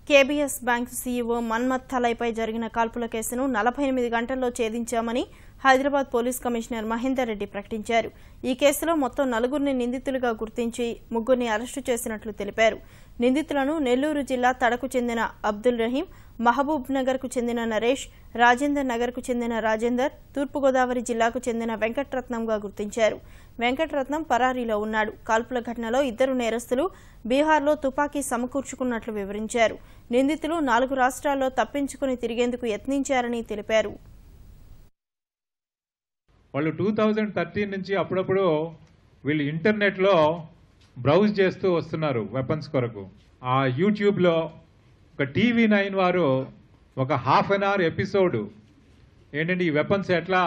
KBs bank CEO Manmath తలైపై జరిగిన కాల్పుల కేసును 48 గంటల్లో ఛేదించామని హైదరాబాద్ పోలీస్ కమిషనర్ మహేందర్ రెడ్డి ప్రకటించారు. ఈ కేసులో మొత్తం 4 నిందితులుగా గుర్తించి 3 అరెస్టు చేసినట్లు తెలిపారు. నిందితులను నెల్లూరు జిల్లా తడకు చెందిన అబ్దుల్ రహీం, మహబూబ్ నగర్కు చెందిన నరేష్, రాజేందర్ నగర్కు చెందిన రాజేందర్, తూర్పుగోదావరి జిల్లాకు చెందిన వెంకటరత్నంగా గుర్తించారు. వెంకటరత్నం పరారీలో ఉన్నాడు. కాల్పుల ఘటనలో 2 నేరస్తులు బీహార్లో తుపాకీ సమకూర్చుకున్నట్లు వివరించారు. నిందితులు 4 రాష్ట్రాల్లో తప్పించుకుని తిరిగేందుకు యత్నించారని తెలిపారు. వాళ్ళు 2013 నుంచి అప్పుడప్పుడు వీళ్ళు ఇంటర్నెట్లో బ్రౌజ్ చేస్తూ వస్తున్నారు వెపన్స్ కొరకు. ఆ యూట్యూబ్లో ఒక TV9 వారు ఒక ½ అన్ అవర్ ఎపిసోడ్ ఏంటంటే ఈ వెపన్స్ ఎట్లా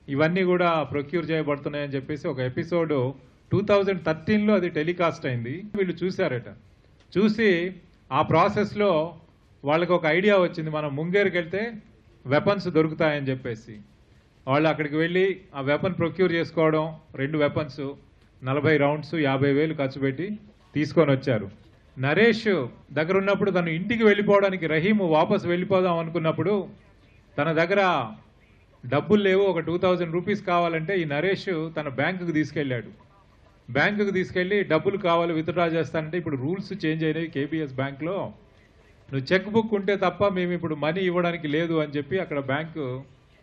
ఇవన్నీ కూడా ప్రొక్యూర్ చేయబడుతున్నాయని చెప్పేసి ఒక ఎపిసోడ్ 2013లో అది టెలికాస్ట్ అయింది. వీళ్ళు చూశారట. చూసి ఆ ప్రాసెస్లో వాళ్ళకి ఒక ఐడియా వచ్చింది, మనం ముంగేరుకి వెళ్తే వెపన్స్ దొరుకుతాయని చెప్పేసి. వాళ్ళు అక్కడికి వెళ్ళి ఆ వెపన్ ప్రొక్యూర్ చేసుకోవడం, 2 వెపన్స్ 40 రౌండ్స్ 50,000 ఖర్చు పెట్టి తీసుకొని వచ్చారు. నరేష్ దగ్గర ఉన్నప్పుడు తను ఇంటికి వెళ్ళిపోవడానికి రహీం వాపస్ వెళ్ళిపోదాం అనుకున్నప్పుడు తన దగ్గర డబ్బులు లేవు, ఒక 2000 రూపీస్ కావాలంటే ఈ నరేష్ తన బ్యాంకుకు తీసుకెళ్ళాడు. బ్యాంకుకు తీసుకెళ్ళి డబ్బులు కావాలి విత్డ్రా చేస్తానంటే ఇప్పుడు రూల్స్ చేంజ్ అయినాయి కేబీఎస్ బ్యాంక్లో, నువ్వు చెక్ బుక్ ఉంటే తప్ప మేము ఇప్పుడు మనీ ఇవ్వడానికి లేదు అని చెప్పి అక్కడ బ్యాంకు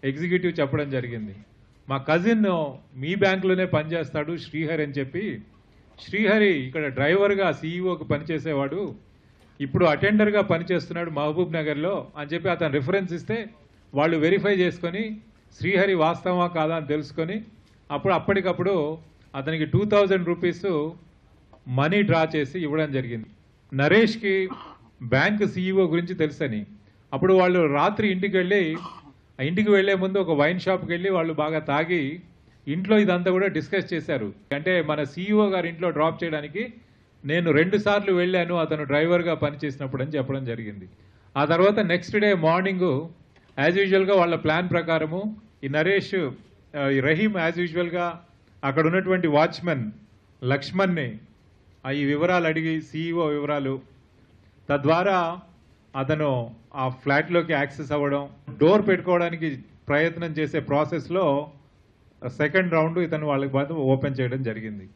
ఎగ్జిక్యూటివ్ చెప్పడం జరిగింది. మా కజిన్ మీ బ్యాంకులోనే పనిచేస్తాడు శ్రీహరి అని చెప్పి, శ్రీహరి ఇక్కడ డ్రైవర్గా సీఈఓకి పనిచేసేవాడు, ఇప్పుడు అటెండర్గా పనిచేస్తున్నాడు మహబూబ్ నగర్లో అని చెప్పి అతను రిఫరెన్స్ ఇస్తే వాళ్ళు వెరిఫై చేసుకొని శ్రీహరి వాస్తవమా కాదా అని తెలుసుకొని అప్పటికప్పుడు అతనికి 2000 రూపీస్ మనీ డ్రా చేసి ఇవ్వడం జరిగింది. నరేష్కి బ్యాంక్ సీఈఓ గురించి తెలుసని అప్పుడు వాళ్ళు రాత్రి ఇంటికి వెళ్లే ముందు ఒక వైన్ షాప్కి వెళ్ళి వాళ్ళు బాగా తాగి ఇంట్లో ఇదంతా కూడా డిస్కస్ చేశారు. అంటే మన సీఈఓ గారి ఇంట్లో డ్రాప్ చేయడానికి నేను 2 సార్లు వెళ్ళాను అతను డ్రైవర్గా పనిచేసినప్పుడు అని చెప్పడం జరిగింది. ఆ తర్వాత నెక్స్ట్ డే మార్నింగ్ యాజ్ యూజువల్గా వాళ్ళ ప్లాన్ ప్రకారము ఈ నరేష్ రహీం యాజ్ యూజువల్గా అక్కడ ఉన్నటువంటి వాచ్మెన్ లక్ష్మణ్ని ఈ వివరాలు అడిగి సీఈఓ వివరాలు, తద్వారా అతను ఆ ఫ్లాట్లోకి యాక్సెస్ అవ్వడం, డోర్ పెట్టుకోవడానికి ప్రయత్నం చేసే ప్రాసెస్లో 2nd రౌండ్ ఇతను వాళ్ళకి ఓపెన్ చేయడం జరిగింది.